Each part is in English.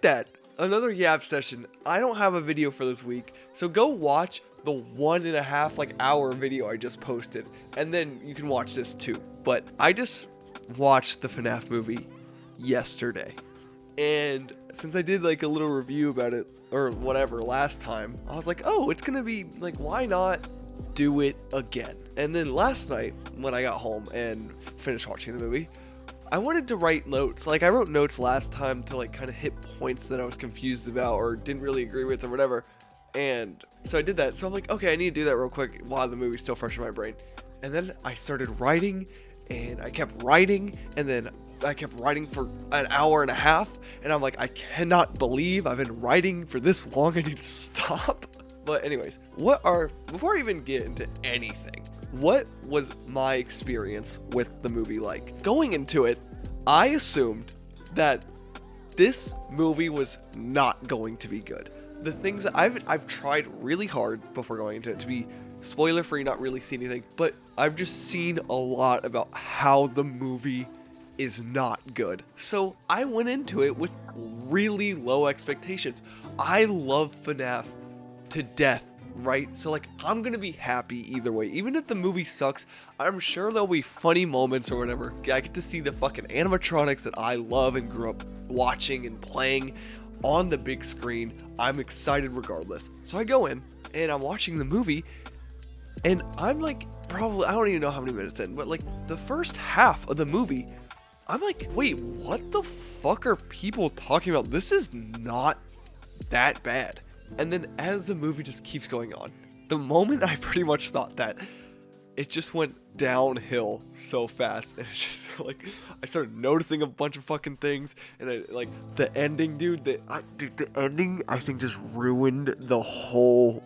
that. Another yap session. I don't have a video for this week, so go watch the 1.5 hour video I just posted, and then you can watch this too. But I just watched the Fnaf movie yesterday, and since I did like a little review about it or whatever last time, I was like, oh, it's gonna be like, why not do it again? And then last night when I got home and finished watching the movie, I wanted to write notes. Like, I wrote notes last time to like kind of hit points that I was confused about or didn't really agree with or whatever. And so I did that. So I'm like, okay, I need to do that real quick while the movie's still fresh in my brain. And then I started writing, and I kept writing, and then I kept writing for an hour and a half. And I'm like, I cannot believe I've been writing for this long. I need to stop. But anyways, before I even get into anything, what was my experience with the movie like? Going into it, I assumed that this movie was not going to be good. The things that I've tried really hard before going into it to be spoiler free, not really see anything, but I've just seen a lot about how the movie is not good. So I went into it with really low expectations. I love FNAF to death, right? So like, I'm gonna be happy either way. Even if the movie sucks, I'm sure there'll be funny moments or whatever. I get to see the fucking animatronics that I love and grew up watching and playing on the big screen. I'm excited regardless. So I go in and I'm watching the movie, and I'm like, probably, I don't even know how many minutes in, but like the first half of the movie, I'm like, wait, what the fuck are people talking about? This is not that bad. And then as the movie just keeps going on, the moment I pretty much thought that, it just went downhill so fast. And it's just like, I started noticing a bunch of fucking things. And like the ending, dude, the ending, I think just ruined the whole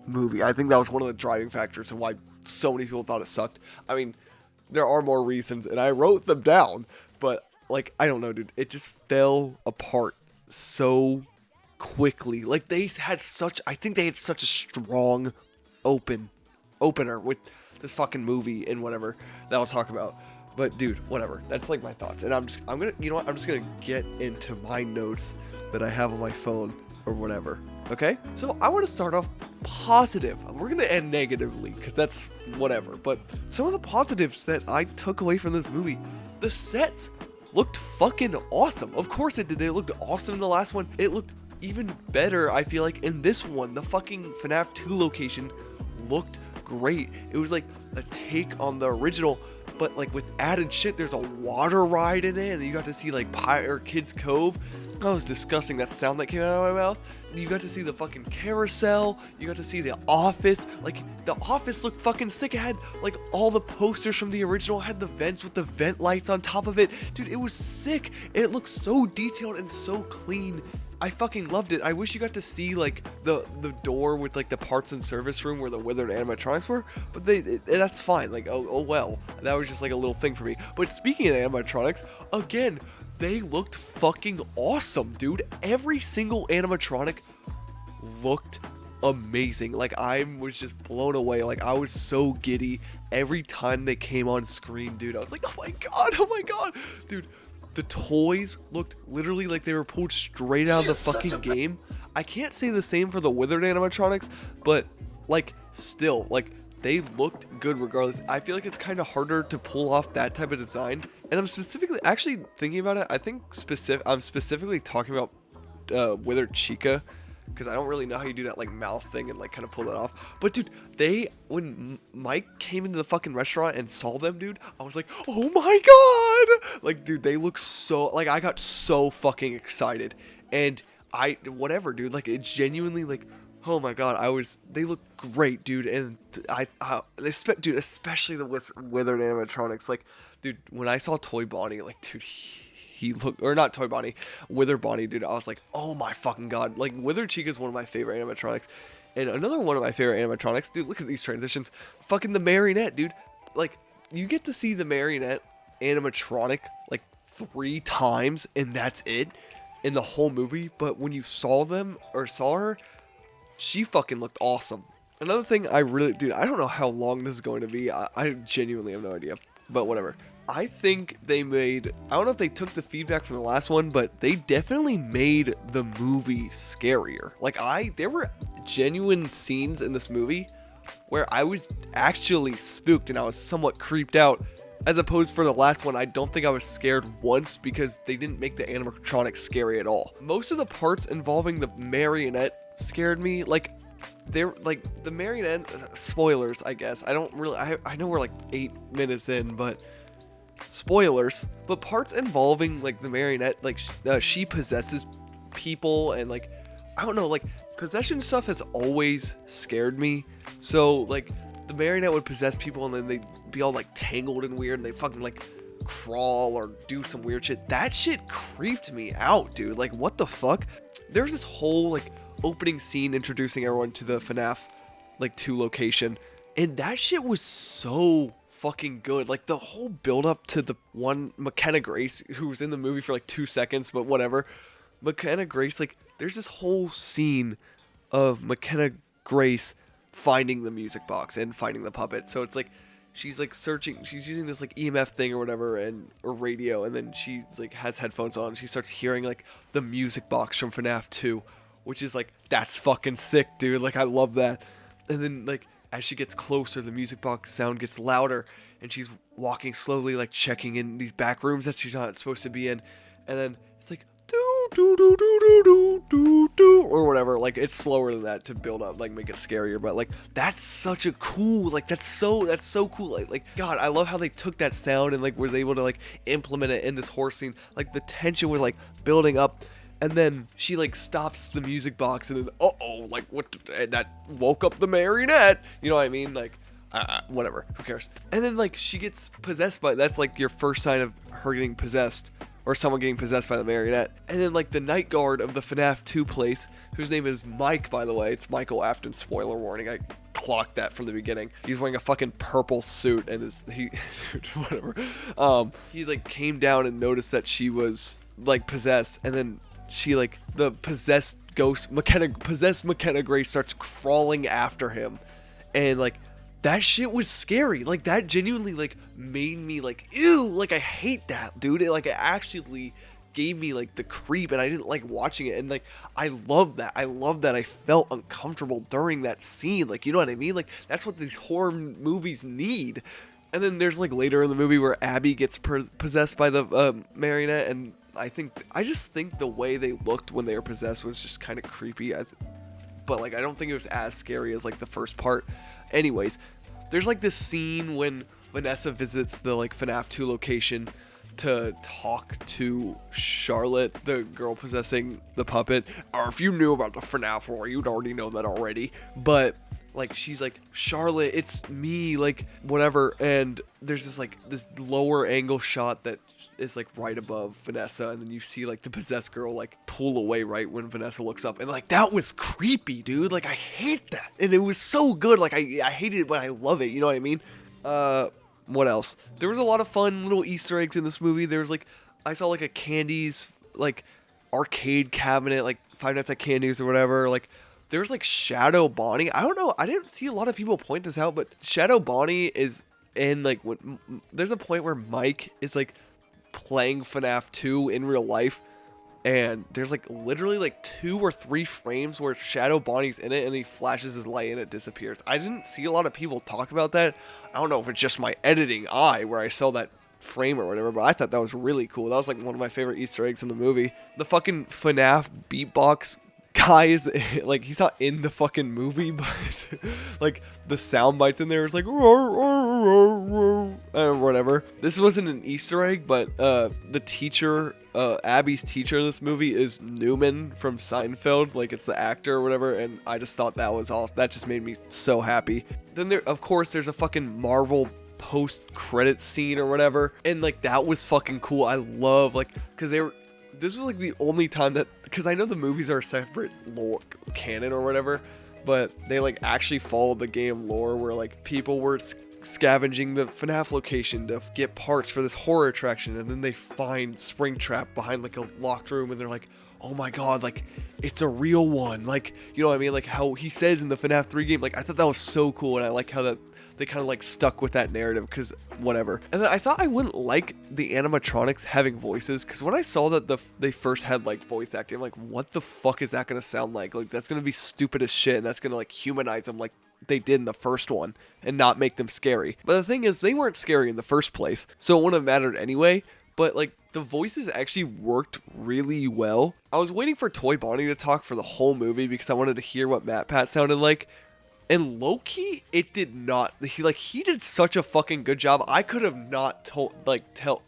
movie. I think that was one of the driving factors of why so many people thought it sucked. I mean, there are more reasons, and I wrote them down, but like, I don't know, dude, it just fell apart so quickly. Like, I think they had such a strong opener with this fucking movie and whatever that I'll talk about. But dude, whatever. That's like my thoughts. And I'm just gonna get into my notes that I have on my phone or whatever. Okay? So I want to start off positive. We're gonna end negatively because that's whatever. But some of the positives that I took away from this movie, the sets looked fucking awesome. Of course it did. They looked awesome in the last one. It looked even better, I feel like, in this one. The fucking FNAF 2 location looked great. It was like a take on the original, but like with added shit. There's a water ride in it, and you got to see like Kids Cove. That was disgusting, that sound that came out of my mouth. You got to see the fucking carousel. You got to see the office. Like, the office looked fucking sick. It had like all the posters from the original. It had the vents with the vent lights on top of it. Dude, it was sick. It looked so detailed and so clean. I fucking loved it. I wish you got to see like the door with like the parts and service room where the withered animatronics were, but that's fine. Like, oh well, that was just like a little thing for me. But speaking of animatronics, again, they looked fucking awesome, dude. Every single animatronic looked amazing. Like, I was just blown away. Like, I was so giddy every time they came on screen, dude. I was like, oh my god, dude. The toys looked literally like they were pulled straight out of the fucking game. I can't say the same for the withered animatronics, but like, still, like, they looked good regardless. I feel like it's kind of harder to pull off that type of design. And I'm specifically actually thinking about it. I think I'm specifically talking about withered Chica, because I don't really know how you do that like mouth thing and like kind of pull it off. But dude, when Mike came into the fucking restaurant and saw them, dude, I was like, oh my god! Like, dude, they look so, like, I got so fucking excited. And whatever, dude, like, it genuinely, like, oh my god, they look great, dude. And dude, especially the withered animatronics. Like, dude, when I saw Toy Bonnie, like, dude, he looked, or not Toy Bonnie, Withered Bonnie, dude, I was like, oh my fucking god. Like, Withered Chica is one of my favorite animatronics. And another one of my favorite animatronics, dude, look at these transitions. Fucking the marionette, dude. Like, you get to see the marionette animatronic like 3 times, and that's it in the whole movie. But when you saw her, she fucking looked awesome. Another thing dude, I don't know how long this is going to be. I genuinely have no idea, but whatever. I think they made, I don't know if they took the feedback from the last one, but they definitely made the movie scarier. Like there were genuine scenes in this movie where I was actually spooked and I was somewhat creeped out. As opposed for the last one, I don't think I was scared once because they didn't make the animatronics scary at all. Most of the parts involving the marionette scared me. Like, they're like the marionette, spoilers, I guess. I don't really, I know we're like 8 minutes in, but spoilers. But parts involving like the marionette, like she possesses people and like, I don't know, like possession stuff has always scared me. So like the marionette would possess people and then they'd be all like tangled and weird and they fucking like crawl or do some weird shit. That shit creeped me out, dude. Like, what the fuck? There's this whole like opening scene introducing everyone to the Fnaf like 2 location, and that shit was so fucking good. Like the whole build up to the one McKenna Grace who was in the movie for like 2 seconds, but whatever. McKenna Grace, like there's this whole scene of McKenna Grace finding the music box and finding the puppet. So it's like she's like searching, she's using this like EMF thing or whatever, and or radio, and then she's like has headphones on and she starts hearing like the music box from FNAF 2, which is like, that's fucking sick, dude. Like I love that. And then like as she gets closer, the music box sound gets louder and she's walking slowly, like checking in these back rooms that she's not supposed to be in, and then it's like do do do do do do do or whatever. Like it's slower than that to build up, like make it scarier, but like that's such a cool, like that's so cool. Like God, I love how they took that sound and like was able to like implement it in this horror scene. Like the tension was like building up, and then she like stops the music box and then like what, and that woke up the marionette, you know what I mean? Like whatever, who cares? And then like she gets possessed by, that's like your first sign of her getting possessed or someone getting possessed by the marionette. And then like the night guard of the FNAF 2 place, whose name is Mike, by the way, it's Michael Afton, spoiler warning, I clocked that from the beginning. He's wearing a fucking purple suit and whatever. He like came down and noticed that she was like possessed, and then she like, the possessed ghost possessed McKenna Grace starts crawling after him, and like that shit was scary. Like that genuinely like made me like, ew, like I hate that, dude. It like it actually gave me like the creep, and I didn't like watching it, and like I love that. I felt uncomfortable during that scene, like, you know what I mean? Like that's what these horror movies need. And then there's like later in the movie where Abby gets possessed by the marionette, and I just think the way they looked when they were possessed was just kind of creepy. But like I don't think it was as scary as like the first part. Anyways, there's like this scene when Vanessa visits the like FNAF 2 location to talk to Charlotte, the girl possessing the puppet. Or if you knew about the FNAF lore, you'd already know that already. But like she's like, Charlotte, it's me, like whatever. And there's this like this lower angle shot that is like right above Vanessa, and then you see like the possessed girl like pull away right when Vanessa looks up, and like that was creepy, dude. Like I hate that, and it was so good. Like I hated it, but I love it, you know what I mean? What else? There was a lot of fun little Easter eggs in this movie. There was like, I saw like a candies like arcade cabinet, like Five Nights at Candy's or whatever. Like there's like Shadow Bonnie. I don't know, I didn't see a lot of people point this out, but Shadow Bonnie is in like, when there's a point where Mike is like playing FNAF 2 in real life, and there's like literally like 2 or 3 frames where Shadow Bonnie's in it and he flashes his light and it disappears. I didn't see a lot of people talk about that. I don't know if it's just my editing eye where I saw that frame or whatever, but I thought that was really cool. That was like one of my favorite Easter eggs in the movie. The fucking FNAF beatbox guy is like, he's not in the fucking movie, but like the sound bites in there is like whatever. This wasn't an Easter egg, but the teacher, Abby's teacher in this movie is Newman from Seinfeld, like it's the actor or whatever, and I just thought that was awesome. That just made me so happy. Then there, of course, there's a fucking Marvel post-credit scene or whatever, and like that was fucking cool. I love, like, because this was like the only time that, because I know the movies are a separate lore canon or whatever, but they like actually followed the game lore where like people were scavenging the FNAF location to get parts for this horror attraction, and then they find Springtrap behind like a locked room, and they're like, oh my god, like it's a real one, like, you know what I mean? Like how he says in the FNAF 3 game, like I thought that was so cool, and I like how that they kind of like stuck with that narrative because whatever. And then I thought I wouldn't like the animatronics having voices, because when I saw that they first had like voice acting, I'm like, what the fuck is that gonna sound like? Like, that's gonna be stupid as shit, and that's gonna like humanize them like they did in the first one and not make them scary. But the thing is, they weren't scary in the first place, so it wouldn't have mattered anyway. But like, the voices actually worked really well. I was waiting for Toy Bonnie to talk for the whole movie because I wanted to hear what MatPat sounded like. And low-key, it did not. He did such a fucking good job. I could have not I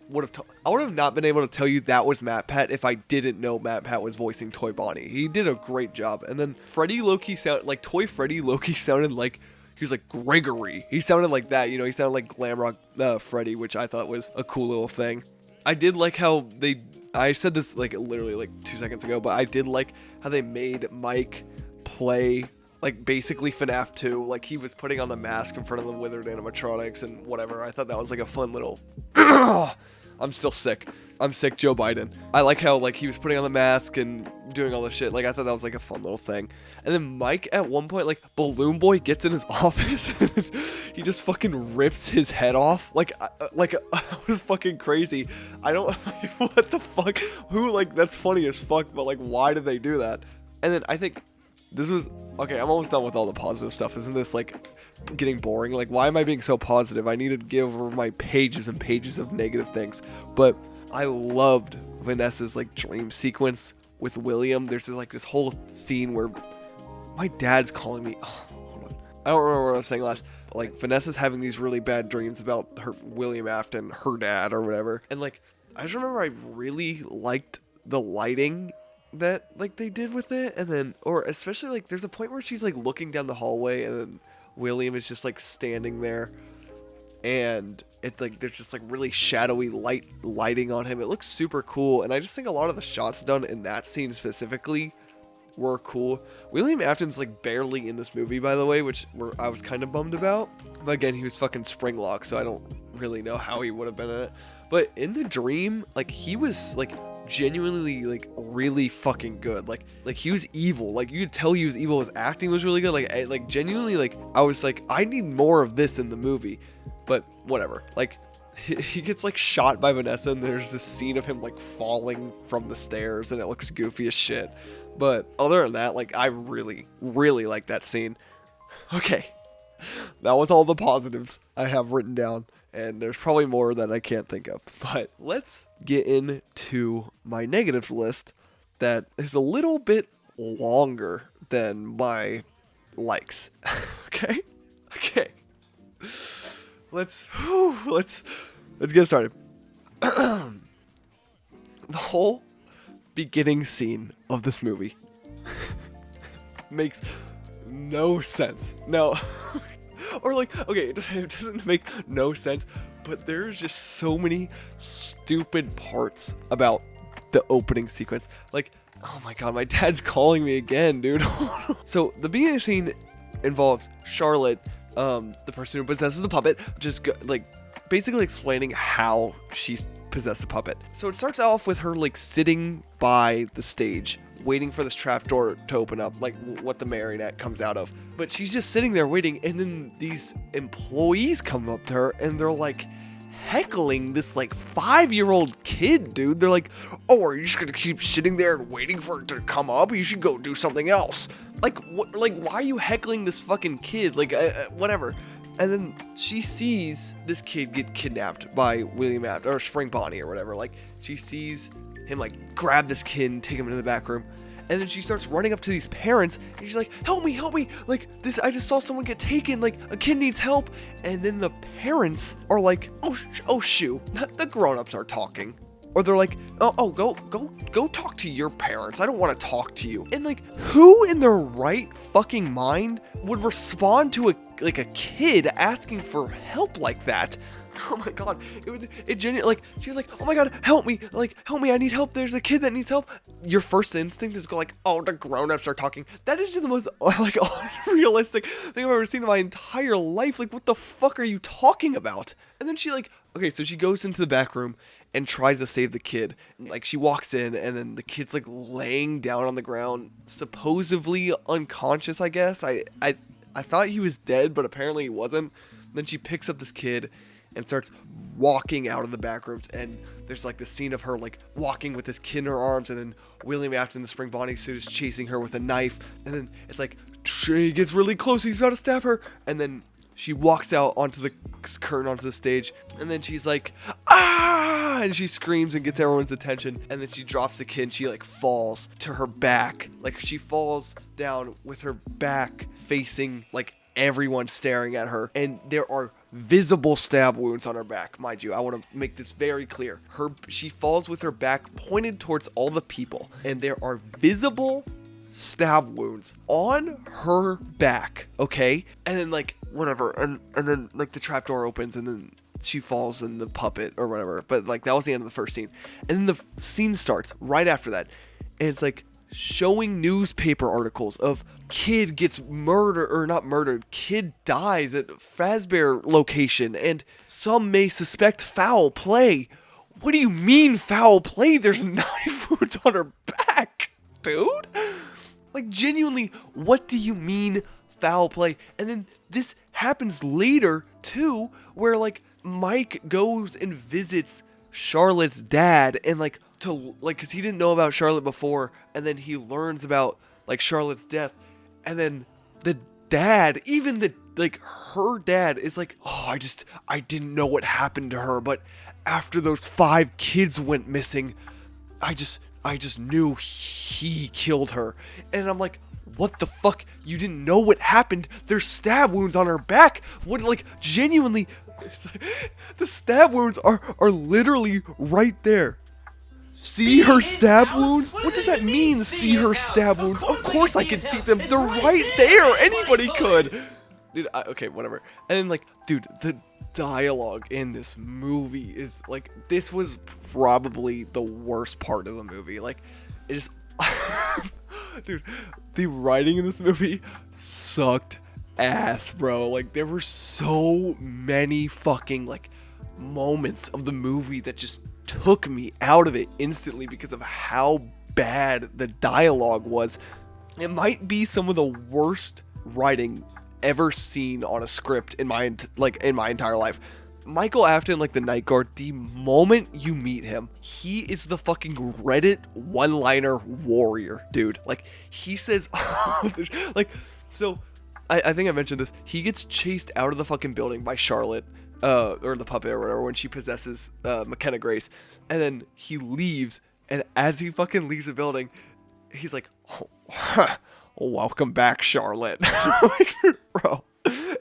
would have not been able to tell you that was MatPat if I didn't know MatPat was voicing Toy Bonnie. He did a great job. And then Freddy low-key Toy Freddy low-key sounded like he was like Gregory. He sounded like that, you know. He sounded like glam rock Freddy, which I thought was a cool little thing. I did like how I said this like literally like 2 seconds ago, but I did like how they made Mike play like basically Fnaf 2, like he was putting on the mask in front of the withered animatronics and whatever. I thought that was like a fun little I'm still sick. I'm sick, Joe Biden. I like how like he was putting on the mask and doing all this shit. Like, I thought that was like a fun little thing. And then Mike at one point, like, Balloon Boy gets in his office. He just fucking rips his head off. Like, it was fucking crazy. I don't, what the fuck? Who, like, that's funny as fuck, but like, why did they do that? And then I think this was, okay, I'm almost done with all the positive stuff. Isn't this like getting boring? Like, why am I being so positive? I need to give over my pages and pages of negative things. But I loved Vanessa's like dream sequence with William. There's this whole scene where my dad's calling me. Oh, hold on. I don't remember what I was saying last. Like, Vanessa's having these really bad dreams about her William Afton, her dad or whatever. And like, I just remember I really liked the lighting that like they did with it. And then, or especially like, there's a point where she's like looking down the hallway and then William is just like standing there. And it's like there's just like really shadowy lighting on him. It looks super cool, and I just think a lot of the shots done in that scene specifically were cool. William Afton's like barely in this movie, by the way, which I was kind of bummed about. But again, he was fucking Springlock, so I don't really know how he would have been in it. But in the dream, like, he was like genuinely like really fucking good. Like he was evil. Like, you could tell he was evil. His acting was really good. Like genuinely, like, I was like, I need more of this in the movie. But whatever, like, he gets like shot by Vanessa, and there's this scene of him like falling from the stairs, and it looks goofy as shit. But other than that, like, I really, really like that scene. Okay, that was all the positives I have written down, and there's probably more that I can't think of. But let's get into my negatives list that is a little bit longer than my likes. Okay. Let's get started. The whole beginning scene of this movie makes no sense. No. Or like, okay, it doesn't make no sense, but there's just so many stupid parts about the opening sequence. Like, oh my god, my dad's calling me again, dude. So the beginning scene involves Charlotte, the person who possesses the puppet, just basically explaining how she's possessed the puppet. So it starts off with her like sitting by the stage, waiting for this trapdoor to open up, like what the marionette comes out of. But she's just sitting there waiting, and then these employees come up to her, and they're like heckling this like 5-year-old kid, dude. They're like, oh, are you just gonna keep sitting there and waiting for it to come up? You should go do something else. Like, what? Like, why are you heckling this fucking kid? Like, whatever. And then she sees this kid get kidnapped by William Afton, or Spring Bonnie or whatever. Like, she sees him like grab this kid and take him into the back room. And then she starts running up to these parents, and she's like, help me, like, this, I just saw someone get taken, like, a kid needs help. And then the parents are like, oh shoo, the grown-ups are talking. Or they're like, go talk to your parents, I don't want to talk to you. And like, who in their right fucking mind would respond to a kid asking for help like that? Oh my god, it genuinely, like, she's like, oh my god, help me, I need help, there's a kid that needs help. Your first instinct is go like, oh, the grown-ups are talking. That is just the most, like, unrealistic thing I've ever seen in my entire life. Like, what the fuck are you talking about? And then she, like, okay, so she goes into the back room and tries to save the kid. Like, she walks in, and then the kid's, like, laying down on the ground, supposedly unconscious, I guess. I thought he was dead, but apparently he wasn't. Then she picks up this kid and starts walking out of the back rooms, and there's like the scene of her like walking with this kid in her arms, and then William Afton in the spring bodysuit is chasing her with a knife, and then it's like she gets really close, he's about to stab her, and then she walks out onto the curtain, onto the stage, and then she's like, ah, and she screams and gets everyone's attention, and then she drops the kid and she like falls to her back, like she falls down with her back facing like everyone staring at her, and there are visible stab wounds on her back, mind you. I want to make this very clear. She falls with her back pointed towards all the people, and there are visible stab wounds on her back, okay? And then like whatever, and then like the trapdoor opens, and then she falls in the puppet or whatever. But like that was the end of the first scene, and then the scene starts right after that, and it's like showing newspaper articles of kid gets murdered, or not murdered, kid dies at Fazbear location, and some may suspect foul play. What do you mean foul play? There's knife wounds on her back, dude. Like genuinely, what do you mean foul play? And then this happens later too, where like Mike goes and visits Charlotte's dad, and like to like, cause he didn't know about Charlotte before, and then he learns about like Charlotte's death, and then the dad, even the like her dad is like, oh, I didn't know what happened to her, but after those 5 kids went missing, I just knew he killed her. And I'm like, what the fuck? You didn't know what happened? There's stab wounds on her back. What, like, genuinely, it's like, the stab wounds are literally right there. See her stab wounds? What does that mean, see her stab wounds? Of course I can see them. They're right there. Anybody could. Dude, okay, whatever. And then, like, dude, the dialogue in this movie is, like, this was probably the worst part of the movie. Like, it is... Dude, the writing in this movie sucked ass, bro. Like, there were so many fucking, like, moments of the movie that just took me out of it instantly because of how bad the dialogue was. It might be some of the worst writing ever seen on a script in my entire life. Michael Afton, like the night guard, the moment you meet him, he is the fucking Reddit one-liner warrior, dude. Like, he says, like, so I think I mentioned this. He gets chased out of the fucking building by Charlotte, or the puppet or whatever, when she possesses McKenna Grace, and then he leaves, and as he fucking leaves the building, he's like, oh, huh, welcome back, Charlotte. Like, bro.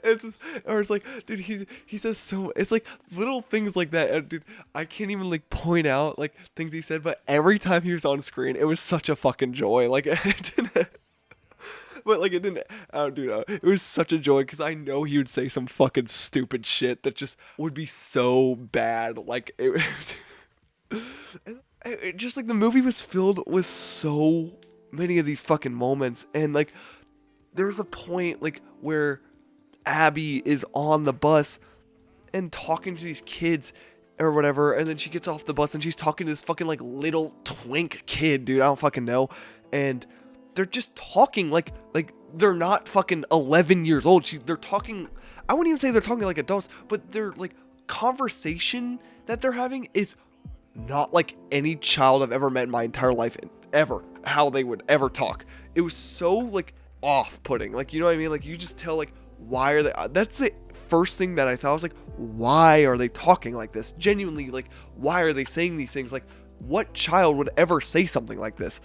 It's just, or it's like, dude, he says so, it's like little things like that, and dude, I can't even like point out like things he said, but every time he was on screen, it was such a fucking joy. Like, it didn't, but like it didn't, dude, it was such a joy because I know he would say some fucking stupid shit that just would be so bad. Like, it just like the movie was filled with so many of these fucking moments, and like there's a point like where Abby is on the bus and talking to these kids or whatever, and then she gets off the bus and she's talking to this fucking like little twink kid, dude, I don't fucking know, and they're just talking like they're not fucking 11 years old. They're talking, I wouldn't even say they're talking like adults, but their like conversation that they're having is not like any child I've ever met in my entire life, ever, how they would ever talk. It was so like off-putting, like, you know what I mean? Like, you just tell like, why are they, that's the first thing that I thought. I was like, why are they talking like this? Genuinely, like, why are they saying these things? Like, what child would ever say something like this?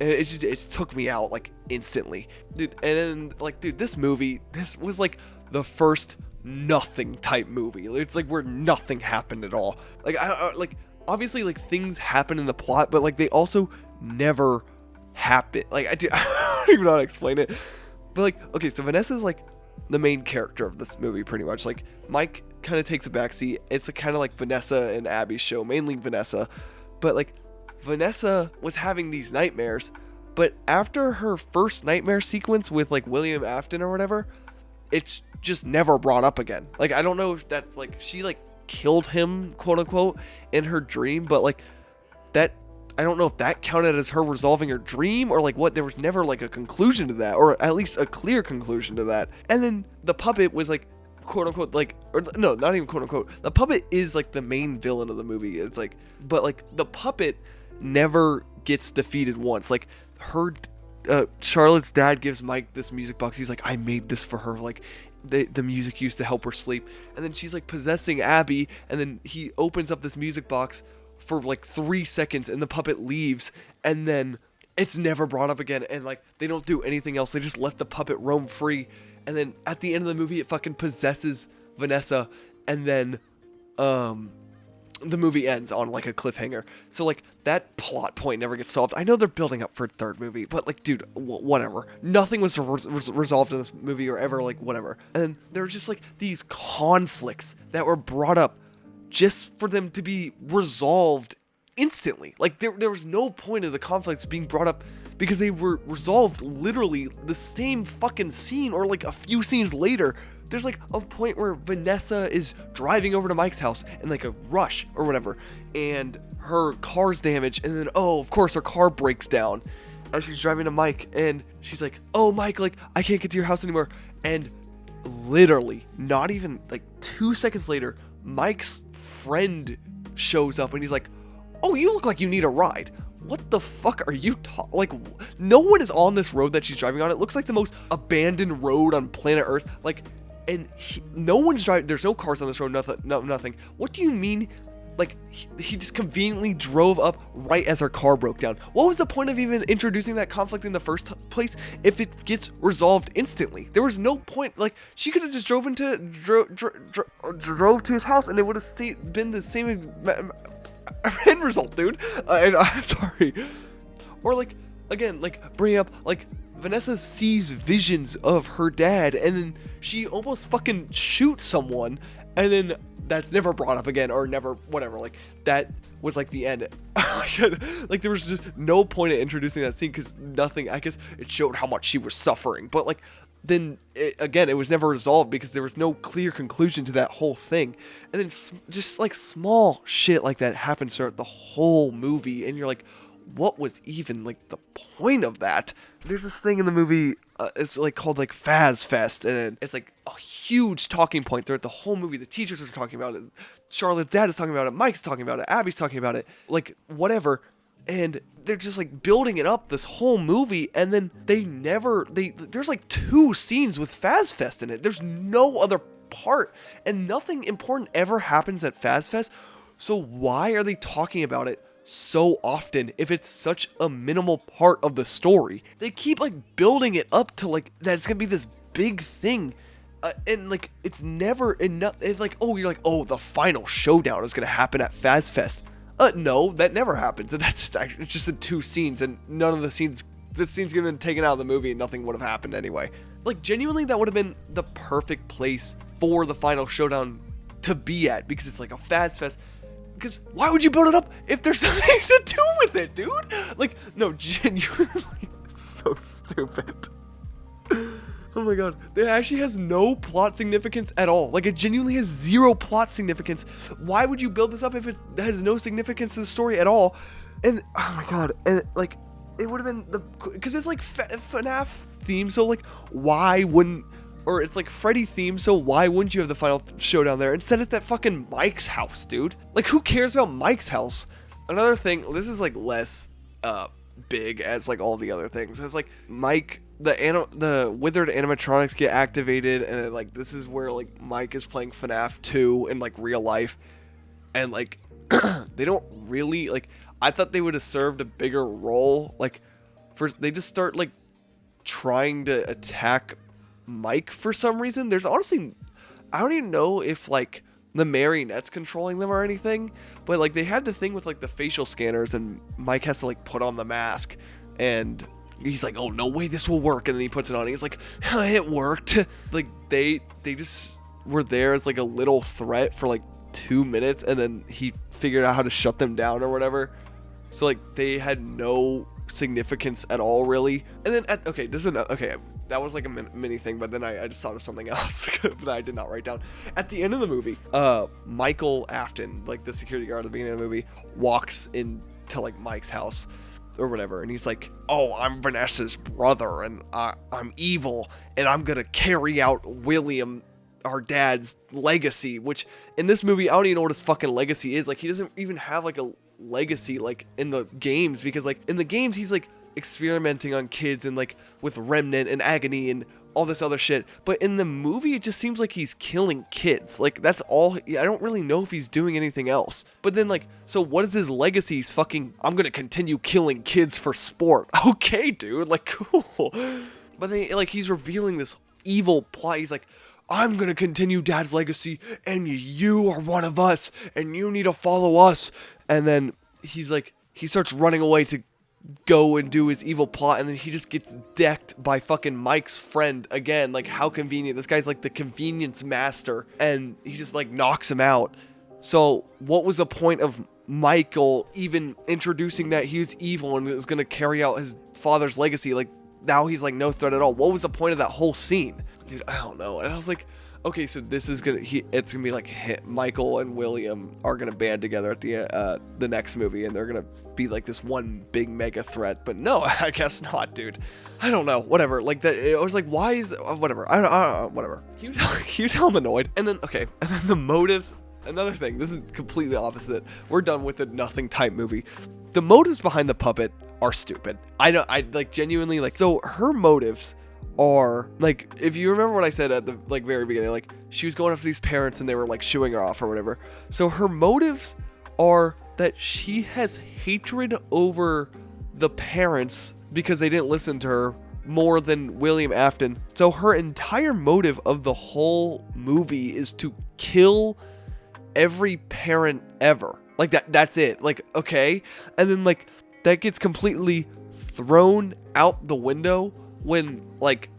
And it just took me out like instantly, dude. And then like, dude, this was like the first nothing type movie. It's like where nothing happened at all. Like, like obviously like things happen in the plot, but like they also never happen. Like, I don't even know how to explain it, but like, okay, so Vanessa's like the main character of this movie pretty much. Like, Mike kind of takes a backseat. It's a kind of like Vanessa and Abby's show, mainly Vanessa, but like Vanessa was having these nightmares, but after her first nightmare sequence with like William Afton or whatever, it's just never brought up again. Like, I don't know if that's like she like killed him, quote unquote, in her dream, but like that, I don't know if that counted as her resolving her dream or like what. There was never like a conclusion to that, or at least a clear conclusion to that. And then the puppet was like quote unquote, like, or no, not even quote unquote, the puppet is like the main villain of the movie. It's like, but like the puppet never gets defeated once. Like Charlotte's dad gives Mike this music box. He's like, I made this for her. Like, the music used to help her sleep. And then she's like possessing Abby, and then he opens up this music box for like 3 seconds, and the puppet leaves, and then it's never brought up again. And like they don't do anything else. They just let the puppet roam free. And then at the end of the movie, it fucking possesses Vanessa, and then the movie ends on like a cliffhanger. So like that plot point never gets solved. I know they're building up for a third movie, but like, dude, whatever. Nothing was resolved in this movie or ever, like, whatever. And there were just like these conflicts that were brought up just for them to be resolved instantly. Like there was no point of the conflicts being brought up because they were resolved literally the same fucking scene or like a few scenes later. There's like a point where Vanessa is driving over to Mike's house in like a rush or whatever, and her car's damaged, and then, oh, of course her car breaks down as she's driving to Mike, and she's like, oh, Mike, like, I can't get to your house anymore. And literally not even like 2 seconds later, Mike's friend shows up and he's like, oh, you look like you need a ride. What the fuck are you like, no one is on this road that she's driving on. It looks like the most abandoned road on planet Earth. Like, and no one's driving. There's no cars on this road. Nothing. What do you mean? Like, he just conveniently drove up right as her car broke down. What was the point of even introducing that conflict in the first place if it gets resolved instantly? There was no point. Like, she could have just drove to his house, and it would have been the same end result, dude. I'm sorry. Or like, again, like, bring up, like, Vanessa sees visions of her dad, and then she almost fucking shoots someone, and then that's never brought up again, or never, whatever. Like, that was like the end. Like, there was just no point in introducing that scene because nothing, I guess it showed how much she was suffering, but like, then again, it was never resolved because there was no clear conclusion to that whole thing. And then just like small shit like that happens throughout the whole movie, and you're like, what was even like the point of that? There's this thing in the movie, it's like called like Faz Fest, and it's like a huge talking point throughout the whole movie. The teachers are talking about it, Charlotte's dad is talking about it, Mike's talking about it, Abby's talking about it, like, whatever. And they're just like building it up this whole movie, and then there's like 2 scenes with Faz Fest in it. There's no other part, and nothing important ever happens at Faz Fest. So why are they talking about it so often if it's such a minimal part of the story? They keep like building it up to like that it's gonna be this big thing, and like it's never enough. It's like, oh, you're like, oh, the final showdown is gonna happen at Faz Fest. No, that never happens. And it's just in 2 scenes, and none of the scene's been taken out of the movie, and nothing would have happened anyway. Like, genuinely, that would have been the perfect place for the final showdown to be at, because it's like a Faz Fest. Because why would you build it up if there's something to do with it, dude? Like, no, genuinely, it's so stupid. Oh my god, it actually has no plot significance at all. Like, it genuinely has 0 plot significance. Why would you build this up if it has no significance to the story at all? And, oh my god, and like, it would have been because it's like Fnaf theme, so like, why wouldn't, or it's like Freddy theme, so why wouldn't you have the final showdown there? Instead, it's that fucking Mike's house, dude. Like, who cares about Mike's house? Another thing, this is like less big as like all the other things. It's like Mike, the withered animatronics get activated, and then, like, this is where like Mike is playing FNAF 2 in like real life, and like they don't really, like, I thought they would have served a bigger role. Like, first they just start like trying to attack Mike for some reason. There's honestly, I don't even know if like the marionette's controlling them or anything, but like they had the thing with like the facial scanners, and Mike has to like put on the mask, and he's like, oh, no way this will work, and then he puts it on, and he's like, it worked. Like, they just were there as like a little threat for like 2 minutes, and then he figured out how to shut them down or whatever. So like they had no significance at all, really. And then that was like a mini thing, but then I just thought of something else that I did not write down. At the end of the movie, Michael Afton, like the security guard at the beginning of the movie, walks into like Mike's house or whatever, and he's like, oh, I'm Vanessa's brother, and I'm evil, and I'm gonna carry out William our dad's legacy, which in this movie, I don't even know what his fucking legacy is. Like, he doesn't even have like a legacy like in the games, because like in the games he's like experimenting on kids and like with Remnant and Agony and all this other shit, but in the movie it just seems like he's killing kids. Like, that's all. I don't really know if he's doing anything else. But then like, so what is his legacy? He's fucking, I'm gonna continue killing kids for sport. Okay, dude, like, cool. But then like, he's revealing this evil plot. He's like, I'm gonna continue dad's legacy, and you are one of us, and you need to follow us. And then he's like, he starts running away to go and do his evil plot, and then he just gets decked by fucking Mike's friend again. Like, how convenient. This guy's like the convenience master, and he just like knocks him out. So what was the point of Michael even introducing that he was evil and was gonna carry out his father's legacy? Like, now he's like no threat at all. What was the point of that whole scene? Dude, I don't know. And I was like, okay, so this is it's gonna be like Michael and William are gonna band together at the next movie, and they're gonna be like this one big mega threat. But no, I guess not, dude. I don't know. Whatever. Like that. I was like, why is whatever? I don't whatever. Can you tell I'm annoyed? And then okay, and then the motives. Another thing. This is completely opposite. We're done with the nothing type movie. The motives behind the puppet are stupid. I know. I like genuinely like. So her motives are like, if you remember what I said at the like very beginning, like she was going after these parents and they were like shooing her off or whatever. So her motives are that she has hatred over the parents because they didn't listen to her more than William Afton. So her entire motive of the whole movie is to kill every parent ever. Like that's it. Like, okay. And then like that gets completely thrown out the window when, like,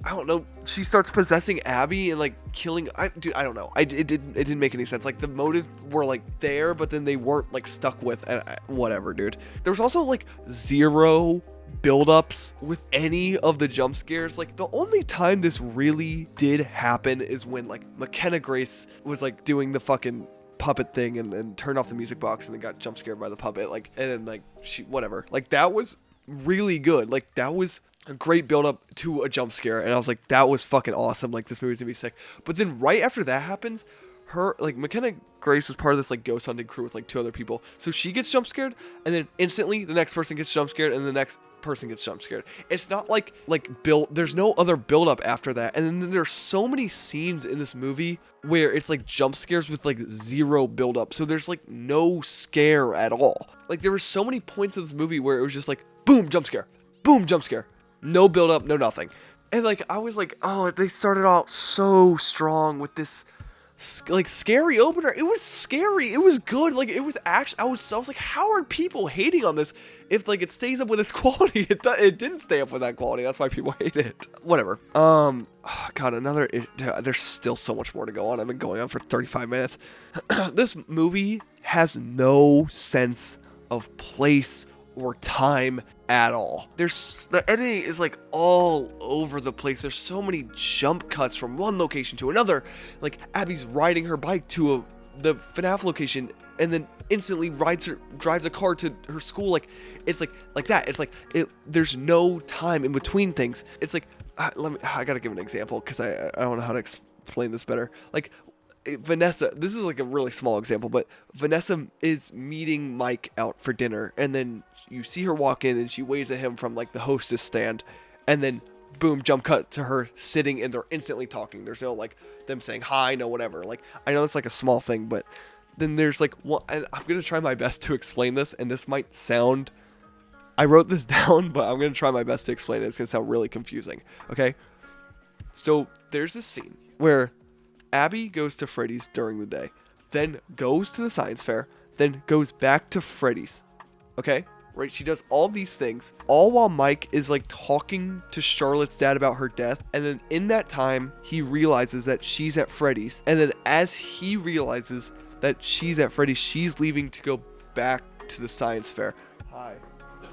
I don't know, she starts possessing Abby and like killing. Dude, I don't know. It didn't make any sense. Like, the motives were like there, but then they weren't like stuck with. Whatever, dude. There was also like zero buildups with any of the jump scares. Like, the only time this really did happen is when like McKenna Grace was like doing the fucking puppet thing and turned off the music box and then got jump scared by the puppet. Like, and then like she whatever. Like, that was really good. Like, that was a great build up to a jump scare, and I was like, that was fucking awesome. Like, this movie's gonna be sick. But then right after that happens, her like McKenna Grace was part of this like ghost hunting crew with like 2 other people. So she gets jump scared, and then instantly the next person gets jump scared, and the next person gets jump scared. It's not like build. There's no other build up after that. And then there's so many scenes in this movie where it's like jump scares with like zero build up. So there's like no scare at all. Like, there were so many points in this movie where it was just like boom jump scare, boom jump scare. No build up, no nothing. And like, I was like, oh, they started out so strong with this like scary opener. It was scary. It was good. Like, it was actually, I was like, how are people hating on this if like it stays up with its quality? It didn't stay up with that quality. That's why people hate it. Whatever. God, there's still so much more to go on. I've been going on for 35 minutes. This movie has no sense of place or time at all. The editing is like all over the place. There's so many jump cuts from one location to another. Like, Abby's riding her bike to the Fnaf location and then instantly drives a car to her school. Like, it's like that. It's like there's no time in between things. It's like, I gotta give an example because I don't know how to explain this better. Like, Vanessa, this is like a really small example, but Vanessa is meeting Mike out for dinner, and then you see her walk in and she waves at him from like the hostess stand, and then boom, jump cut to her sitting and they're instantly talking. There's no like them saying hi, no whatever. Like, I know it's like a small thing, but then there's like one, and I'm gonna try my best to explain this, and this might sound, I wrote this down, but I'm gonna try my best to explain it. It's gonna sound really confusing. Okay, so there's this scene where Abby goes to Freddy's during the day, then goes to the science fair, then goes back to Freddy's. Okay? Right? She does all these things, all while Mike is like talking to Charlotte's dad about her death. And then in that time, he realizes that she's at Freddy's. And then as he realizes that she's at Freddy's, she's leaving to go back to the science fair. Hi.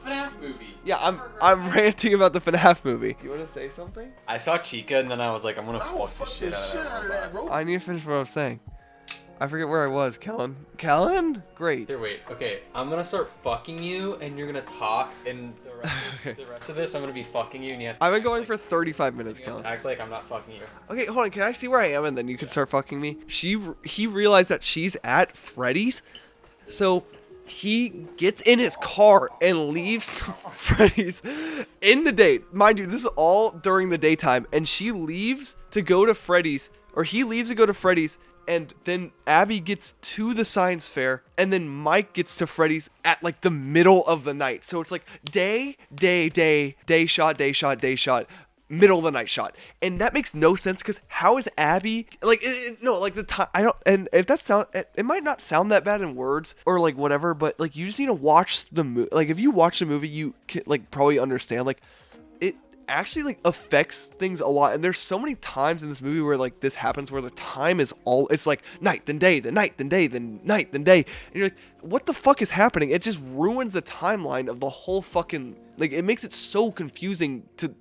FNAF movie. Yeah, I'm ranting about the FNAF movie. Do you want to say something? I saw Chica and then I was like, I'm gonna fuck the shit out of that robot. I need to finish what I was saying. I forget where I was. Kellen? Great. Here, wait. Okay, I'm gonna start fucking you, and you're gonna talk, and the rest of this, I'm gonna be fucking you, and you have to I've been act going like, for 35 minutes, you have to Kellen. act like I'm not fucking you. Okay, hold on. Can I see where I am, and then you can start fucking me? He realized that she's at Freddy's, so he gets in his car and leaves to Freddy's in the day. Mind you, this is all during the daytime, and she leaves to go to Freddy's, or he leaves to go to Freddy's, and then Abby gets to the science fair, and then Mike gets to Freddy's at like the middle of the night. So it's like day shot, middle of the night shot, and that makes no sense because how is Abby like no, like the time I don't, and if that sound, it might not sound that bad in words or like whatever, but like you just need to watch the movie. Like if you watch the movie, you can like probably understand like it actually like affects things a lot. And there's so many times in this movie where like this happens, where the time is all, it's like night then day, then night then day, then night then day, and you're like, what the fuck is happening? It just ruins the timeline of the whole fucking, like it makes it so confusing to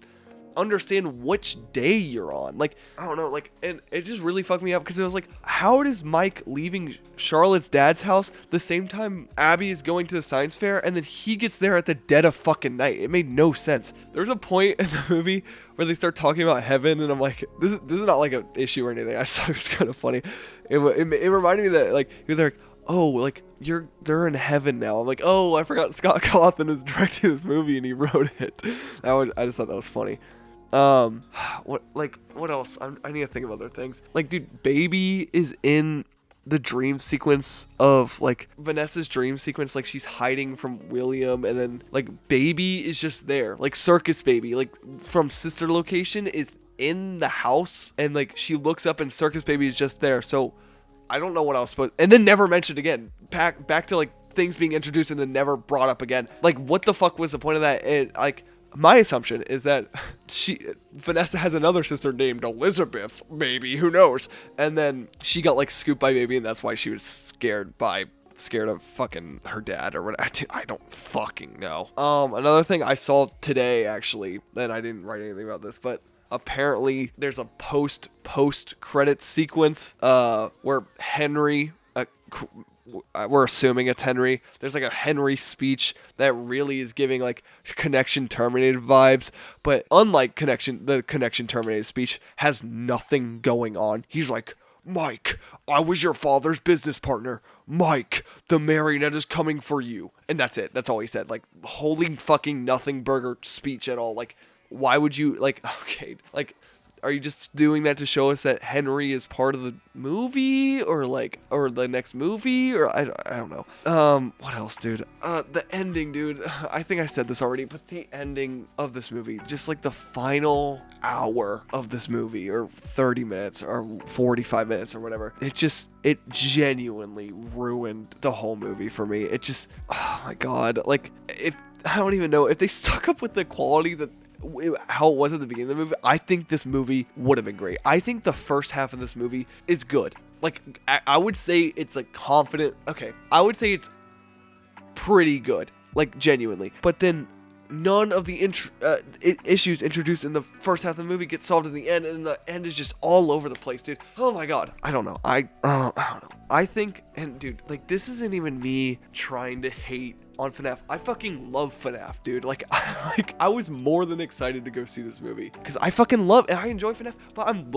understand which day you're on. Like I don't know, like, and it just really fucked me up because it was like, how does Mike leaving Charlotte's dad's house the same time Abby is going to the science fair, and then he gets there at the dead of fucking night? It made no sense. There's a point in the movie where they start talking about heaven, and I'm like, this is not like an issue or anything. I just thought it was kind of funny. It reminded me that like they're like, oh, like they're in heaven now. I'm like, oh, I forgot Scott Cawthon is directing this movie and he wrote it. I just thought that was funny. What else? I need to think of other things. Like, dude, Baby is in the dream sequence of like Vanessa's dream sequence. Like she's hiding from William, and then like Baby is just there. Like Circus Baby, like from Sister Location, is in the house, and like she looks up and Circus Baby is just there. So I don't know what else, but and then never mentioned again. Back to like things being introduced and then never brought up again. Like what the fuck was the point of that? And like, my assumption is that Vanessa has another sister named Elizabeth, maybe, who knows? And then she got like scooped by Baby, and that's why she was scared of fucking her dad or what. I don't fucking know. Another thing I saw today, actually, and I didn't write anything about this, but apparently there's a post credit sequence where Henry, we're assuming it's Henry. There's like a Henry speech that really is giving like Connection Terminated vibes, but unlike the Connection Terminated speech has nothing going on. He's like, Mike, I was your father's business partner. Mike, the marionette is coming for you. And that's it. That's all he said. Like, holy fucking nothing burger speech at all. Like, why would you, like, okay, like, are you just doing that to show us that Henry is part of the movie, or the next movie, or I don't know. What else, dude? The ending, dude. I think I said this already, but the ending of this movie, just like the final hour of this movie, or 30 minutes, or 45 minutes, or whatever. It genuinely ruined the whole movie for me. It just, oh my God. Like, I don't even know if they stuck up with the quality that how it was at the beginning of the movie. I think this movie would have been great. I think the first half of this movie is good. Like, I would say it's like confident. Okay, I would say it's pretty good, like genuinely. But then none of the issues introduced in the first half of the movie get solved in the end, and the end is just all over the place, dude. Oh my God, I don't know. I don't know. I think, and dude, like, this isn't even me trying to hate on Fnaf. I fucking love Fnaf, dude. Like, I was more than excited to go see this movie because I fucking love and I enjoy Fnaf. But I'm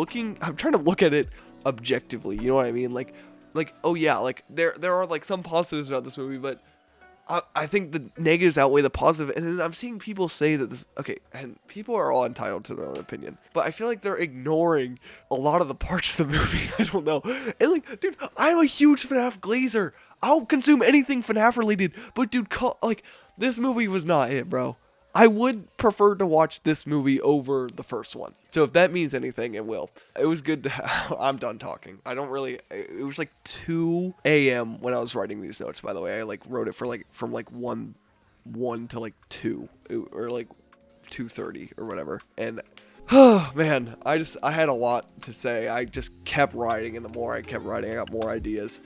trying to look at it objectively. You know what I mean? Like, oh yeah, like there are like some positives about this movie, but I think the negatives outweigh the positive. And then I'm seeing people say that this, okay, and people are all entitled to their own opinion, but I feel like they're ignoring a lot of the parts of the movie. I don't know. And like, dude, I'm a huge FNAF glazer. I'll consume anything FNAF related, but dude, like, this movie was not it, bro. I would prefer to watch this movie over the first one. So if that means anything, it will. It was good to I'm done talking. It was like 2 a.m. when I was writing these notes, by the way. I like wrote it for like from like 1 to like 2 or like 2:30 or whatever. And oh man, I had a lot to say. I just kept writing, and the more I kept writing, I got more ideas.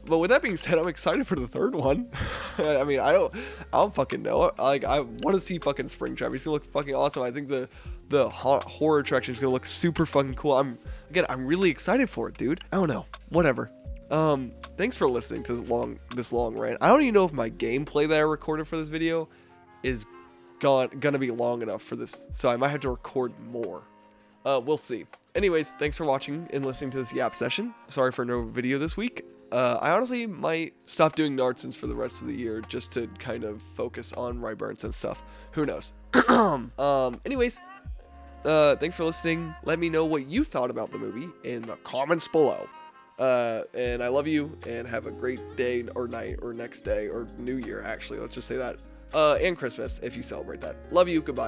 But with that being said, I'm excited for the third one. I mean, I don't fucking know. Like, I want to see fucking Springtrap. It's gonna look fucking awesome. I think the horror attraction is gonna look super fucking cool. I'm really excited for it, dude. I don't know. Whatever. Thanks for listening to this long rant. I don't even know if my gameplay that I recorded for this video is gonna be long enough for this, so I might have to record more. We'll see. Anyways, thanks for watching and listening to this yap session. Sorry for no video this week. I honestly might stop doing Nardsons for the rest of the year just to kind of focus on Ryburns and stuff. Who knows? Anyways, thanks for listening. Let me know what you thought about the movie in the comments below. And I love you, and have a great day or night or next day or New Year, actually. Let's just say that. And Christmas if you celebrate that. Love you. Goodbye.